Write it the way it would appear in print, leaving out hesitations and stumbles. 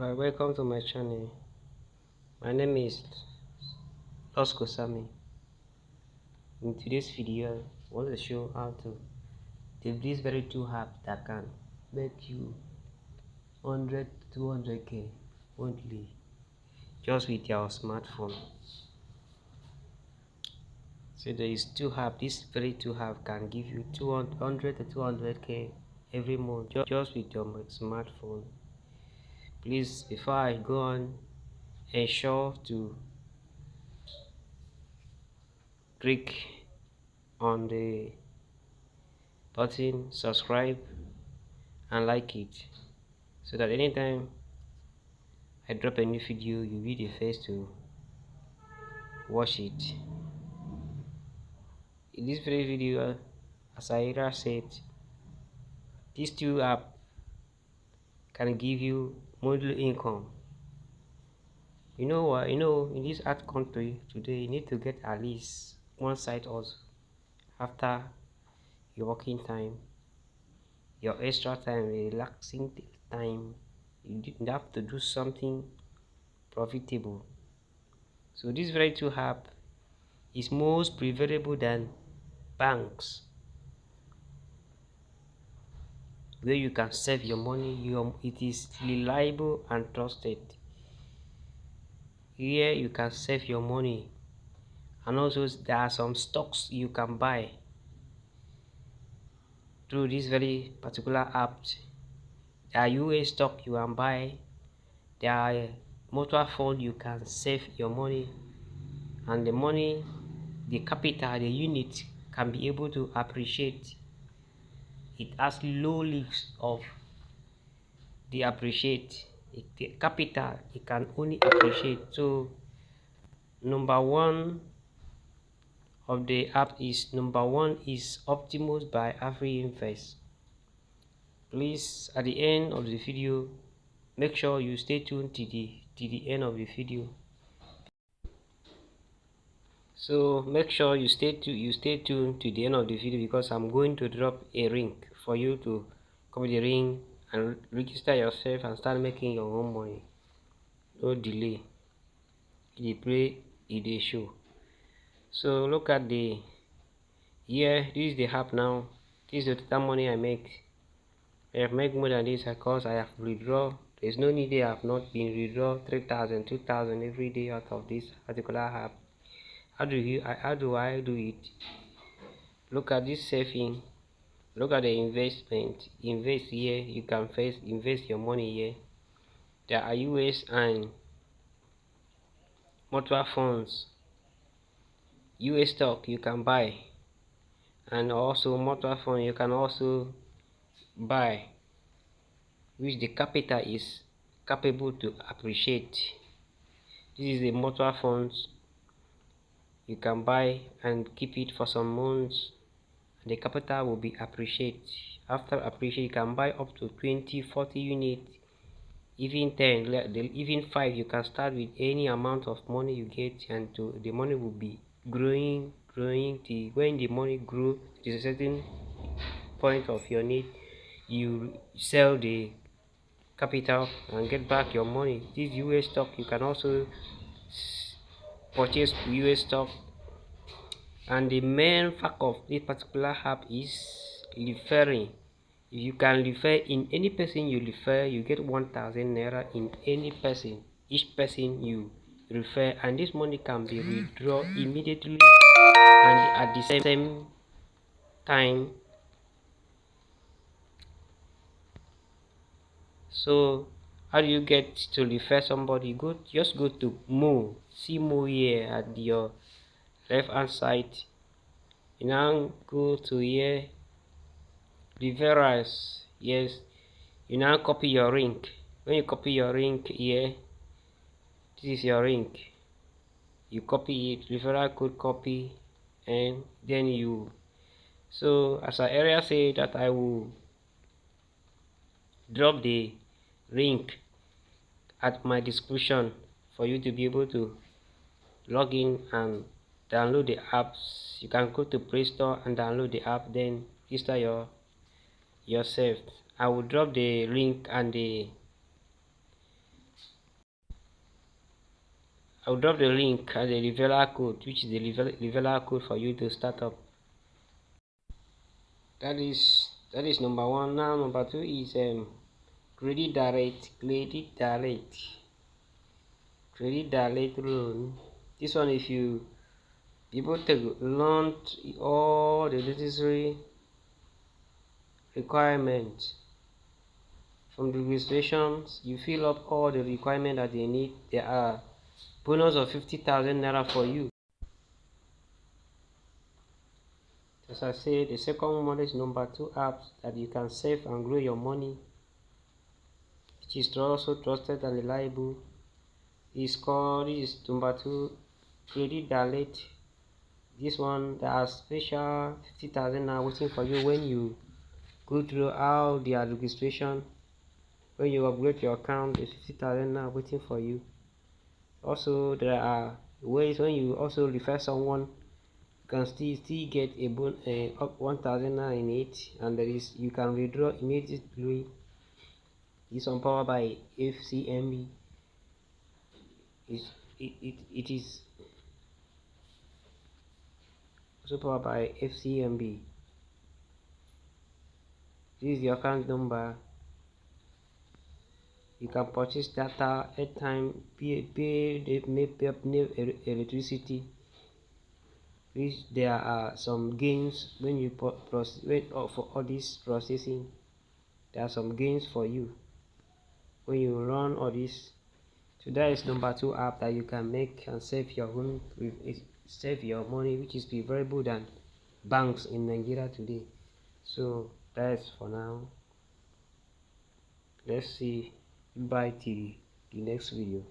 Alright, welcome to my channel. My name is Sami. In today's video, I want to show how to develop this very two app that can make you 100 to 200k monthly just with your smartphone. So there is two app. This very two app can give you 200 to 200k every month just with your smartphone. Please, before I go on, ensure to click on the button subscribe and like it, so that anytime I drop a new video you'll be the first to watch it. In this very video, as I earlier said, these two apps can give you monthly income. You know what? In this art country today, you need to get at least one side also after your working time, your extra time, relaxing time. You have to do something profitable. So this very two app is most preferable than banks, where you can save your money. It is reliable and trusted. Here you can save your money, and also there are some stocks you can buy through this very particular app. There are US stock you can buy, there are mutual fund you can save your money, and the money, the capital, the unit can be able to appreciate. It has low risks of the appreciate. The capital, it can only appreciate. So number one of the app is Optimus by Invest. Please, at the end of the video, make sure you stay tuned to the end of the video. So make sure you stay tuned to the end of the video, because I'm going to drop a link for you to copy the link and register yourself and start making your own money. No delay. It show. So look at the here. This is the app now. This is the total money I make. I have made more than this because I have withdraw. There's no need. I have not been withdraw 3,000, 2,000 every day out of this particular app. How do I do it? Look at this saving. Look at the investment. Invest here. You can first invest your money here. There are US and mutual funds. US stock you can buy, and also mutual fund you can also buy, which the capital is capable to appreciate. This is the mutual funds you can buy and keep it for some months, and the capital will be appreciate. After appreciate, you can buy up to 20, 40 units, even 10, even 5. You can start with any amount of money you get, and the money will be growing till when the money grows to a certain point of your need, you sell the capital and get back your money. This US stock, you can also purchase US stock, and the main fact of this particular app is referring. If you can refer in any person you refer, you get 1,000 naira in any person, each person you refer, and this money can be withdrawn immediately and at the same time. So how do you get to refer somebody? Just go to more. See more here at your left hand side. You now go to here, referrals. Yes, you now copy your link. When you copy your link here, this is your link. You copy it, referral code copy, and then you. So as I earlier said that I will drop the link at my description for you to be able to log in and download the apps. You can go to Play Store and download the app, then register yourself. I will drop the link and the I'll drop the link and the revealer code, which is the revealer code for you to start up. That is number one. Now number two is credit direct loan. This one, if you people take loan all the necessary requirements from the registrations, you fill up all the requirements that they need. There are bonus of 50,000 naira for you. As I said, the second one is number two apps that you can save and grow your money, which is also trusted and reliable. This is number two, credit direct. This one, there are special 50,000 now waiting for you when you go through all their registration. When you upgrade your account, there's 50,000 now waiting for you. Also, there are ways when you also refer someone, you can still get a up 1,000 now in it, and there is you can withdraw immediately. This one powered by FCMB. It is also powered by FCMB. This is the account number. You can purchase data, airtime, pay electricity. Which there are some gains when you for all this processing. There are some gains for you when you run all this. So that is number two app that you can make and save your own, save your money, which is preferable than banks in Nigeria today. So that's for now. Let's see. Bye till the next video.